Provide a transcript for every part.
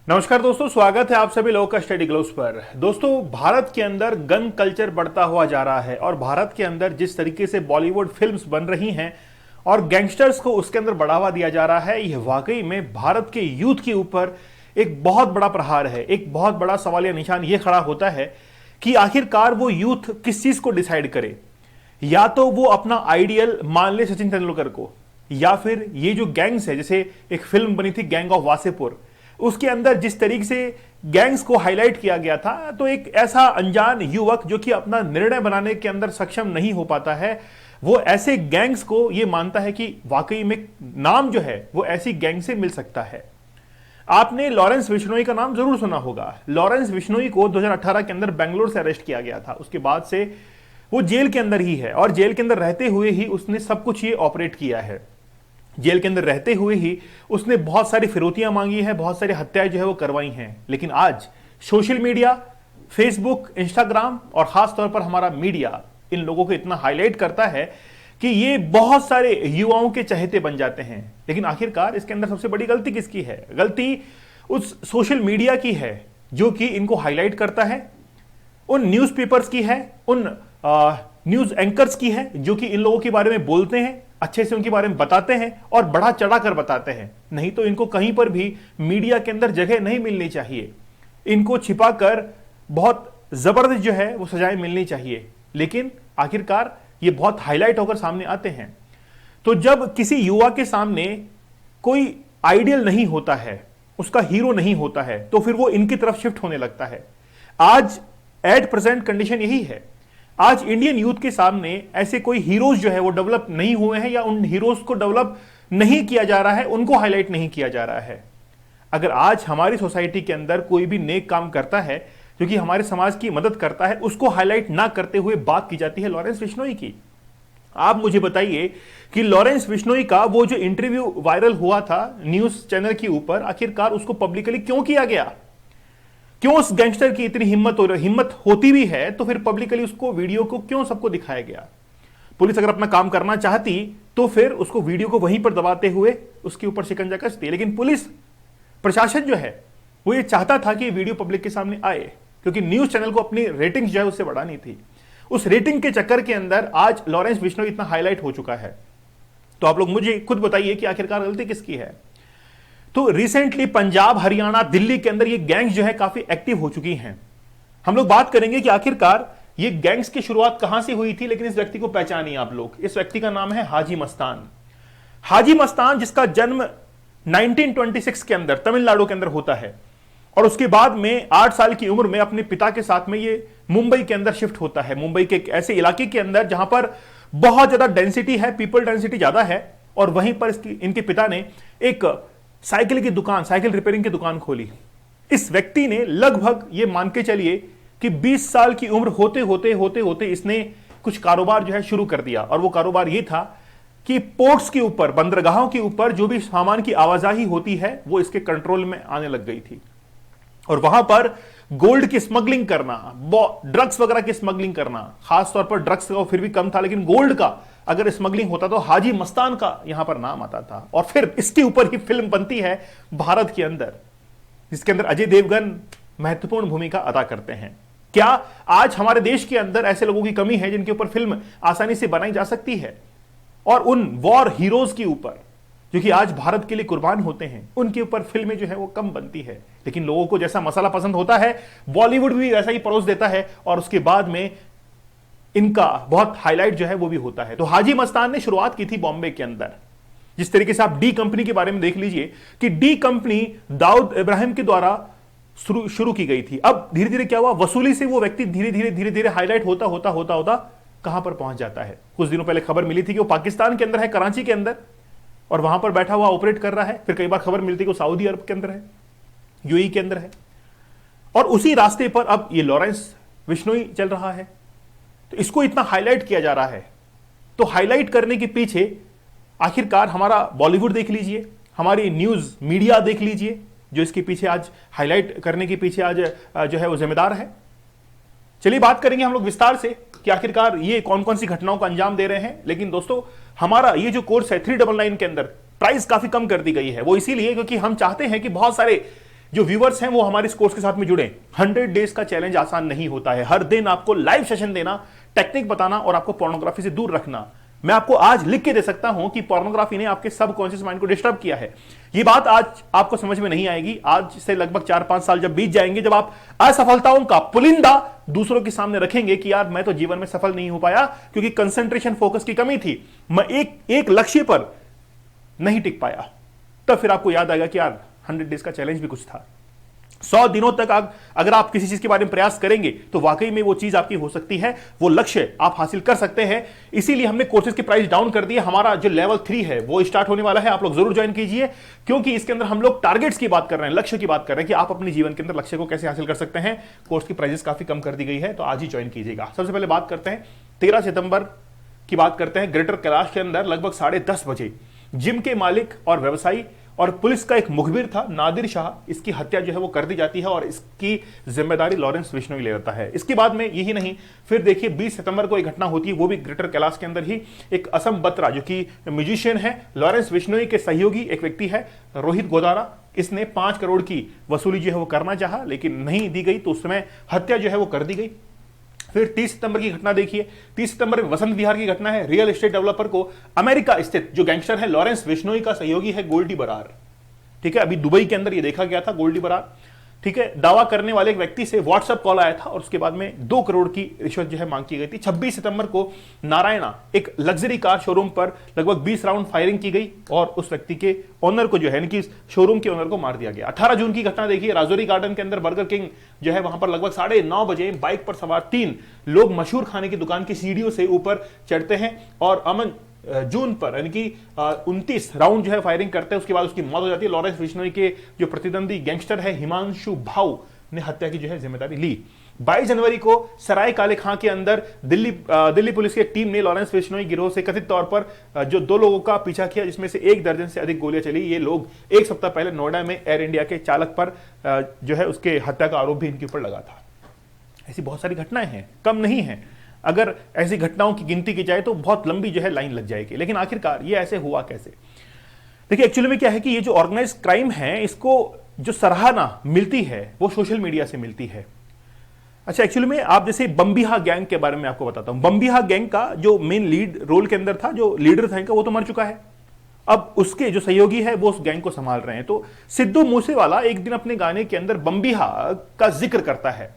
नमस्कार दोस्तों, स्वागत है आप सभी लोगों का स्टडी ग्लोव्स पर। दोस्तों, भारत के अंदर गन कल्चर बढ़ता हुआ जा रहा है और भारत के अंदर जिस तरीके से बॉलीवुड फिल्म्स बन रही हैं और गैंगस्टर्स को उसके अंदर बढ़ावा दिया जा रहा है, यह वाकई में भारत के यूथ के ऊपर एक बहुत बड़ा प्रहार है। एक बहुत बड़ा सवालिया निशान यह खड़ा होता है कि आखिरकार वो यूथ किस चीज को डिसाइड करे। या तो वो अपना आइडियल मान ले सचिन तेंदुलकर को, या फिर ये जो गैंग्स है, जैसे एक फिल्म बनी थी गैंग ऑफ वासेपुर, उसके अंदर जिस तरीके से गैंग्स को हाईलाइट किया गया था, तो एक ऐसा अनजान युवक जो कि अपना निर्णय बनाने के अंदर सक्षम नहीं हो पाता है, वो ऐसे गैंग्स को ये मानता है कि वाकई में नाम जो है वो ऐसी गैंग से मिल सकता है। आपने लॉरेंस बिश्नोई का नाम जरूर सुना होगा। लॉरेंस बिश्नोई को 2018 के अंदर बेंगलोर से अरेस्ट किया गया था। उसके बाद से वो जेल के अंदर ही है और जेल के अंदर रहते हुए ही उसने सब कुछ ये ऑपरेट किया है। जेल के अंदर रहते हुए ही उसने बहुत सारी फिरौतियां मांगी है, बहुत सारी हत्याएं जो है वो करवाई हैं। लेकिन आज सोशल मीडिया, फेसबुक, इंस्टाग्राम और खास तौर पर हमारा मीडिया इन लोगों को इतना हाईलाइट करता है कि ये बहुत सारे युवाओं के चहेते बन जाते हैं। लेकिन आखिरकार इसके अंदर सबसे बड़ी गलती किसकी है? गलती उस सोशल मीडिया की है जो कि इनको हाईलाइट करता है, उन न्यूज़पेपर्स की है, उन न्यूज एंकर्स की है जो कि इन लोगों के बारे में बोलते हैं, अच्छे से उनके बारे में बताते हैं और बढ़ा चढ़ा कर बताते हैं। नहीं तो इनको कहीं पर भी मीडिया के अंदर जगह नहीं मिलनी चाहिए। इनको छिपाकर बहुत जबरदस्त जो है वो सजाएं मिलनी चाहिए। लेकिन आखिरकार ये बहुत हाईलाइट होकर सामने आते हैं। तो जब किसी युवा के सामने कोई आइडियल नहीं होता है, उसका हीरो नहीं होता है, तो फिर वो इनकी तरफ शिफ्ट होने लगता है। आज एट प्रेजेंट कंडीशन यही है। आज इंडियन यूथ के सामने ऐसे कोई हीरोज जो है वो डेवलप नहीं हुए हैं, या उन हीरोज को डेवलप नहीं किया जा रहा है, उनको हाईलाइट नहीं किया जा रहा है। अगर आज हमारी सोसाइटी के अंदर कोई भी नेक काम करता है जो कि हमारे समाज की मदद करता है, उसको हाईलाइट ना करते हुए बात की जाती है लॉरेंस बिश्नोई की। आप मुझे बताइए कि लॉरेंस बिश्नोई का वो जो इंटरव्यू वायरल हुआ था न्यूज चैनल के ऊपर, आखिरकार उसको पब्लिकली क्यों किया गया? क्यों उस गैंगस्टर की इतनी हिम्मत होती भी है तो फिर पब्लिकली उसको वीडियो को क्यों सबको दिखाया गया? पुलिस अगर अपना काम करना चाहती तो फिर उसको वीडियो को वहीं पर दबाते हुए उसके ऊपर शिकंजा कसती। लेकिन पुलिस प्रशासन जो है वो ये चाहता था कि वीडियो पब्लिक के सामने आए, क्योंकि न्यूज चैनल को अपनी रेटिंग जो है उससे बढ़ानी थी। उस रेटिंग के चक्कर के अंदर आज लॉरेंस बिश्नोई इतना हाईलाइट हो चुका है। तो आप लोग मुझे खुद बताइए कि आखिरकार गलती किसकी है? तो रिसेंटली पंजाब, हरियाणा, दिल्ली के अंदर ये गैंग्स जो है काफी एक्टिव हो चुकी हैं। हम लोग बात करेंगे कि आखिरकार ये गैंग्स की शुरुआत कहां से हुई थी। लेकिन इस व्यक्ति को पहचानिए आप लोग। इस व्यक्ति का नाम है हाजी मस्तान। हाजी मस्तान, जिसका जन्म 1926 के अंदर तमिलनाडु के अंदर होता है और उसके बाद में 8 साल की उम्र में अपने पिता के साथ में ये मुंबई के अंदर शिफ्ट होता है। मुंबई के एक ऐसे इलाके के अंदर जहां पर बहुत ज्यादा डेंसिटी है, पीपल डेंसिटी ज्यादा है, और वहीं पर इनके पिता ने एक साइकिल की दुकान, साइकिल रिपेयरिंग की दुकान खोली। इस व्यक्ति ने लगभग ये मान के चलिए कि 20 साल की उम्र होते होते इसने कुछ कारोबार जो है शुरू कर दिया। और वो कारोबार ये था कि पोर्ट्स के ऊपर, बंदरगाहों के ऊपर जो भी सामान की आवाजाही होती है वो इसके कंट्रोल में आने लग गई थी। और वहां पर गोल्ड की स्मगलिंग करना, ड्रग्स वगैरह की स्मगलिंग करना, खासतौर पर ड्रग्स का फिर भी कम था, लेकिन गोल्ड का अगर स्मगलिंग होता तो हाजी मस्तान का यहां पर नाम आता था। और फिर इसके ऊपर ही फिल्म बनती है भारत के अंदर, जिसके अंदर अजय देवगन महत्वपूर्ण भूमिका अदा करते हैं। क्या आज हमारे देश के अंदर ऐसे लोगों की कमी है जिनके ऊपर फिल्म आसानी से बनाई जा सकती है? और उन वॉर हीरोज के ऊपर जो कि आज भारत के लिए कुर्बान होते हैं, उनके ऊपर फिल्में जो है वो कम बनती है। लेकिन लोगों को जैसा मसाला पसंद होता है, बॉलीवुड भी वैसा ही परोस देता है और उसके बाद में इनका बहुत हाईलाइट जो है वो भी होता है। तो हाजी मस्तान ने शुरुआत की थी बॉम्बे के अंदर। जिस तरीके से आप डी कंपनी के बारे में देख लीजिए कि डी कंपनी दाऊद इब्राहिम के द्वारा शुरू की गई थी। अब धीरे धीरे क्या हुआ, वसूली से वो व्यक्ति धीरे धीरे हाईलाइट होता होता कहां पर पहुंच जाता है। कुछ दिनों पहले खबर मिली थी कि वो पाकिस्तान के अंदर है, कराची के अंदर, और वहां पर बैठा हुआ ऑपरेट कर रहा है। फिर कई बार खबर मिलती है कि वो सऊदी अरब के अंदर है, यूएई के अंदर है। और उसी रास्ते पर अब ये लॉरेंस बिश्नोई चल रहा है। तो इसको इतना हाईलाइट किया जा रहा है। तो हाईलाइट करने के पीछे आखिरकार हमारा बॉलीवुड देख लीजिए, हमारी न्यूज मीडिया देख लीजिए, जो इसके पीछे आज हाईलाइट करने के पीछे आज जो है वो जिम्मेदार है। चलिए बात करेंगे हम लोग विस्तार से कि आखिरकार ये कौन कौन सी घटनाओं को अंजाम दे रहे हैं। लेकिन दोस्तों, हमारा ये जो कोर्स है 399 के अंदर प्राइस काफी कम कर दी गई है। वो इसीलिए क्योंकि हम चाहते हैं कि बहुत सारे जो व्यूवर्स हैं वो हमारे इस कोर्स के साथ में जुड़े। 100 डेज का चैलेंज आसान नहीं होता है। हर दिन आपको लाइव सेशन देना, टेक्निक बताना और आपको पोर्नोग्राफी से दूर रखना। मैं आपको आज लिख के दे सकता हूं कि पोर्नोग्राफी ने आपके सबकॉन्शियस माइंड को डिस्टर्ब किया है। ये बात आज आपको समझ में नहीं आएगी। आज से लगभग 4-5 साल जब बीत जाएंगे, जब आप असफलताओं का पुलिंदा दूसरों के सामने रखेंगे कि यार मैं तो जीवन में सफल नहीं हो पाया क्योंकि कंसंट्रेशन फोकस की कमी थी, मैं एक लक्ष्य पर नहीं टिक पाया, तब फिर आपको याद आएगा कि यार 100 डेज का चैलेंज भी कुछ था। 100 दिनों तक अगर आप किसी चीज के बारे में प्रयास करेंगे तो वाकई में वो चीज आपकी हो सकती है, वो लक्ष्य आप हासिल कर सकते हैं। इसीलिए हमने कोर्सेज की प्राइस डाउन कर दी है। हमारा जो लेवल 3 है वो स्टार्ट होने वाला है, आप लोग जरूर ज्वाइन कीजिए, क्योंकि इसके अंदर हम लोग टारगेट्स की बात कर रहे हैं, लक्ष्य की बात कर रहे हैं कि आप अपने जीवन के अंदर लक्ष्य को कैसे हासिल कर सकते हैं। कोर्स की प्राइजेस काफी कम कर दी गई है, तो आज ही ज्वाइन कीजिएगा। सबसे पहले बात करते हैं 13 सितंबर की बात करते हैं। ग्रेटर कैलाश के अंदर लगभग 10:30 बजे जिम के मालिक और व्यवसायी और पुलिस का एक मुखबिर था नादिर शाह, इसकी हत्या जो है वो कर दी जाती है और इसकी जिम्मेदारी लॉरेंस बिश्नोई ले लेता है। इसके बाद में यही नहीं, फिर देखिए 20 सितंबर को एक घटना होती है, वो भी ग्रेटर कैलाश के अंदर ही। एक असम बत्रा जो कि म्यूजिशियन है, लॉरेंस बिश्नोई के सहयोगी एक व्यक्ति है रोहित गोदारा, इसने 5 करोड़ की वसूली जो है वो करना चाहा लेकिन नहीं दी गई, तो उस समय हत्या जो है वो कर दी गई। फिर 30 सितंबर की घटना देखिए। 30 सितंबर में वसंत विहार की घटना है। रियल एस्टेट डेवलपर को अमेरिका स्थित जो गैंगस्टर है लॉरेंस बिश्नोई का सहयोगी है गोल्डी बरार, ठीक है, अभी दुबई के अंदर ये देखा गया था गोल्डी बरार, ठीक है। दावा करने वाले एक व्यक्ति से व्हाट्सएप कॉल आया था और उसके बाद में 2 करोड़ की रिश्वत जो है मांग की गई थी। 26 सितंबर को नारायणा एक लग्जरी कार शोरूम पर लगभग 20 राउंड फायरिंग की गई और उस व्यक्ति के ओनर को जो है इनकी शोरूम के ओनर को मार दिया गया। 18 जून की घटना देखिए, राजौरी गार्डन के अंदर बर्गर किंग जो है वहां पर लगभग 9:30 बजे बाइक पर सवार 3 लोग मशहूर खाने की दुकान की सीढ़ियों से ऊपर चढ़ते हैं और अमन जून पर यानी कि 29 राउंड जो है फायरिंग करते हैं, उसके बाद उसकी मौत हो जाती है। लॉरेंस बिश्नोई के जो प्रतिद्वंदी गैंगस्टर है हिमांशु भाऊ ने हत्या की जो है जिम्मेदारी ली। 22 जनवरी को सराय काले खां के अंदर दिल्ली पुलिस की एक टीम ने लॉरेंस बिश्नोई गिरोह से कथित तौर पर जो 2 लोगों का पीछा किया, जिसमें से 1 दर्जन से अधिक गोलियां चली। ये लोग 1 सप्ताह पहले नोएडा में एयर इंडिया के चालक पर जो है उसके हत्या का आरोप भी इनके ऊपर लगा था। ऐसी बहुत सारी घटनाएं हैं, कम नहीं है। अगर ऐसी घटनाओं की गिनती की जाए तो बहुत लंबी जो है लाइन लग जाएगी। लेकिन आखिरकार ये ऐसे हुआ कैसे? देखिए एक्चुअली में क्या है कि ये जो ऑर्गेनाइज क्राइम है, इसको जो सराहना मिलती है वो सोशल मीडिया से मिलती है। अच्छा, एक्चुअली में आप जैसे बम्बिहा गैंग के बारे में आपको बताता हूं। बम्बिहा गैंग का जो मेन लीड रोल के अंदर था, जो लीडर था इनका, वो तो मर चुका है। अब उसके जो सहयोगी है वो उस गैंग को संभाल रहे हैं। तो सिद्धू मूसेवाला एक दिन अपने गाने के अंदर बम्बिहा का जिक्र करता है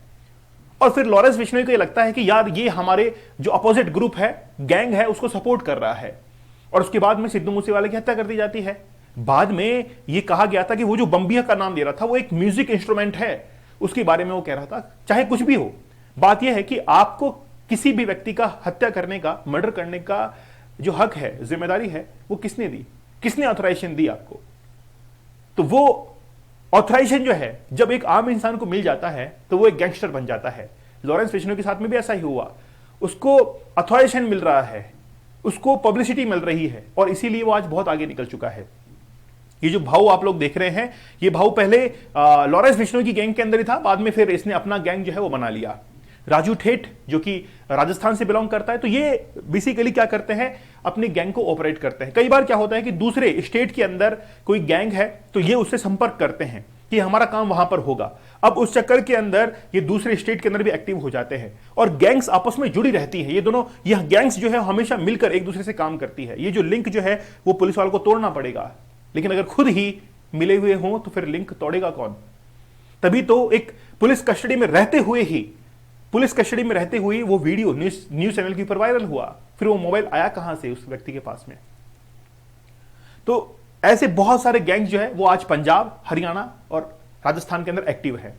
और फिर लॉरेंस बिश्नोई को ये लगता है कि यार ये हमारे जो अपोजिट ग्रुप है, गैंग है, उसको सपोर्ट कर रहा है और उसके बाद में सिद्धू मूसेवाला की हत्या कर दी जाती है। बाद में ये कहा गया था कि वो जो बम्बिया का नाम दे रहा था वो एक म्यूजिक इंस्ट्रूमेंट है, उसके बारे में वो कह रहा था। चाहे कुछ भी हो, बात यह है कि आपको किसी भी व्यक्ति का हत्या करने का, मर्डर करने का जो हक है, जिम्मेदारी है, वो किसने दी? किसने ऑथराइजेशन दी आपको? तो वो ऑथराइजेशन जो है जब एक आम इंसान को मिल जाता है तो वो एक गैंगस्टर बन जाता है। लॉरेंस बिश्नोई के साथ में भी ऐसा ही हुआ। उसको ऑथराइजेशन मिल रहा है, उसको पब्लिसिटी मिल रही है और इसीलिए वो आज बहुत आगे निकल चुका है। ये जो भाऊ आप लोग देख रहे हैं, ये भाऊ पहले लॉरेंस बिश्नोई की गैंग के अंदर ही था, बाद में फिर इसने अपना गैंग जो है वो बना लिया। राजू ठेठ जो कि राजस्थान से बिलोंग करता है, तो ये बेसिकली क्या करते हैं, अपनी गैंग को ऑपरेट करते हैं। कई बार क्या होता है कि दूसरे स्टेट के अंदर कोई गैंग है तो ये उससे संपर्क करते हैं कि हमारा काम वहां पर होगा। अब उस चक्कर के अंदर ये दूसरे स्टेट के अंदर भी एक्टिव हो जाते हैं और गैंग्स आपस में जुड़ी रहती है। ये दोनों, यह गैंग्स जो है हमेशा मिलकर एक दूसरे से काम करती है। ये जो लिंक जो है वो पुलिस वालों को तोड़ना पड़ेगा, लेकिन अगर खुद ही मिले हुए हों तो फिर लिंक तोड़ेगा कौन? तभी तो एक पुलिस कस्टडी में रहते हुए वो वीडियो न्यूज चैनल के ऊपर वायरल हुआ। फिर वो मोबाइल आया कहां से उस व्यक्ति के पास में? तो ऐसे बहुत सारे गैंग्स जो है वो आज पंजाब, हरियाणा और राजस्थान के अंदर एक्टिव है।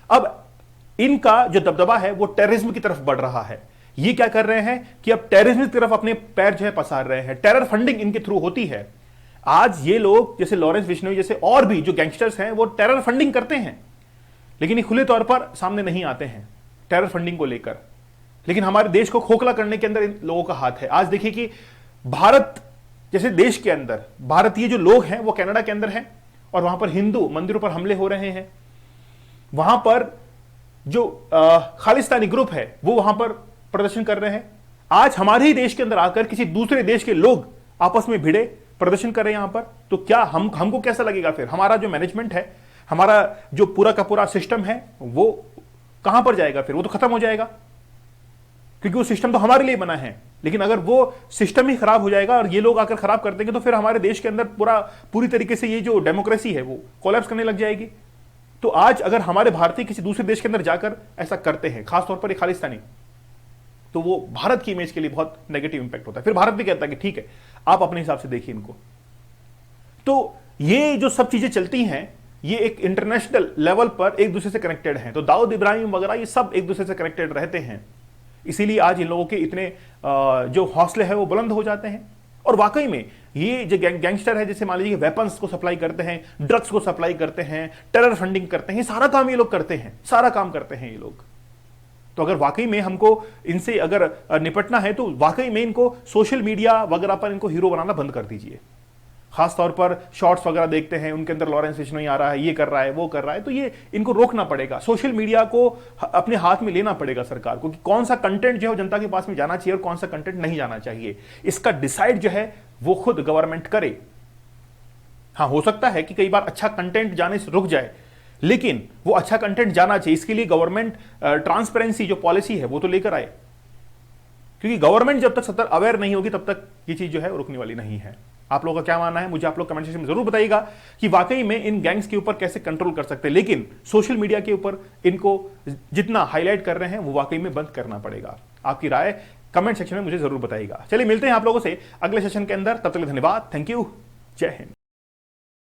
अब इनका जो दबदबा है वो टेररिज्म की तरफ बढ़ रहा है। ये क्या कर रहे हैं कि अब टेररिज्म की तरफ अपने पैर जो है पसार रहे हैं। टेरर फंडिंग इनके थ्रू होती है। आज ये लोग जैसे लॉरेंस बिश्नोई जैसे और भी जो गैंगस्टर्स हैं वो टेरर फंडिंग करते हैं, लेकिन ये खुले तौर पर सामने नहीं आते हैं टेरर फंडिंग को लेकर। लेकिन हमारे देश को खोखला करने के अंदर इन लोगों का हाथ है। आज देखिए कि भारत जैसे देश के अंदर भारतीय जो लोग हैं वो कनाडा के अंदर हैं और वहां पर हिंदू मंदिरों पर हमले हो रहे हैं। वहां पर जो खालिस्तानी ग्रुप है वो वहां पर प्रदर्शन कर रहे हैं। आज हमारे ही देश के अंदर आकर किसी दूसरे देश के लोग आपस में भिड़े प्रदर्शन कर रहे हैं यहां पर, तो क्या हमको कैसा लगेगा? फिर हमारा जो मैनेजमेंट है, हमारा जो पूरा का पूरा सिस्टम है वो कहां पर जाएगा? फिर वो तो खत्म हो जाएगा, क्योंकि वो सिस्टम तो हमारे लिए बना है। लेकिन अगर वो सिस्टम ही खराब हो जाएगा और ये लोग आकर खराब कर देंगे तो फिर हमारे देश के अंदर पूरी तरीके से ये जो डेमोक्रेसी है वो कोलैप्स करने लग जाएगी। तो आज अगर हमारे भारतीय किसी दूसरे देश के अंदर जाकर ऐसा करते हैं, खासतौर पर ये खालिस्तानी, तो वो भारत की इमेज के लिए बहुत नेगेटिव इंपैक्ट होता है। फिर भारत भी कहता है कि ठीक है, आप अपने हिसाब से देखिए इनको। तो ये जो सब चीजें चलती हैं, ये एक इंटरनेशनल लेवल पर एक दूसरे से कनेक्टेड हैं। तो दाऊद इब्राहिम वगैरह ये सब एक दूसरे से कनेक्टेड रहते हैं, इसीलिए आज इन लोगों के इतने जो हौसले हैं वो बुलंद हो जाते हैं। और वाकई में ये जो गैंगस्टर है, जैसे मान लीजिए वेपन्स को सप्लाई करते हैं, ड्रग्स को सप्लाई करते हैं, टेरर फंडिंग करते हैं, सारा काम ये लोग करते हैं, सारा काम करते हैं ये लोग। तो अगर वाकई में हमको इनसे अगर निपटना है तो वाकई में इनको सोशल मीडिया वगैरह पर इनको हीरो बनाना बंद कर दीजिए। खासतौर पर शॉर्ट्स वगैरह देखते हैं, उनके अंदर लॉरेंस फिशनोई आ रहा है, ये कर रहा है, वो कर रहा है, तो ये इनको रोकना पड़ेगा। सोशल मीडिया को अपने हाथ में लेना पड़ेगा सरकार को कि कौन सा कंटेंट जो है जनता के पास में जाना चाहिए और कौन सा कंटेंट नहीं जाना चाहिए। इसका डिसाइड जो है वो खुद गवर्नमेंट करे। हाँ, हो सकता है कि कई बार अच्छा कंटेंट जाने से रुक जाए, लेकिन वो अच्छा कंटेंट जाना चाहिए। इसके लिए गवर्नमेंट ट्रांसपेरेंसी जो पॉलिसी है वो तो लेकर आए, क्योंकि गवर्नमेंट जब तक सत्तर अवेयर नहीं होगी तब तक ये चीज जो है रुकने वाली नहीं है। आप लोगों का क्या मानना है मुझे आप लोग कमेंट सेक्शन में जरूर बताइएगा कि वाकई में इन गैंग्स के ऊपर कैसे कंट्रोल कर सकते हैं। लेकिन सोशल मीडिया के ऊपर इनको जितना हाईलाइट कर रहे हैं वो वाकई में बंद करना पड़ेगा। आपकी राय कमेंट सेक्शन में मुझे जरूर बताइएगा। चलिए मिलते हैं आप लोगों से अगले सेशन के अंदर, तब तक के लिए धन्यवाद। Thank you. जय हिंद।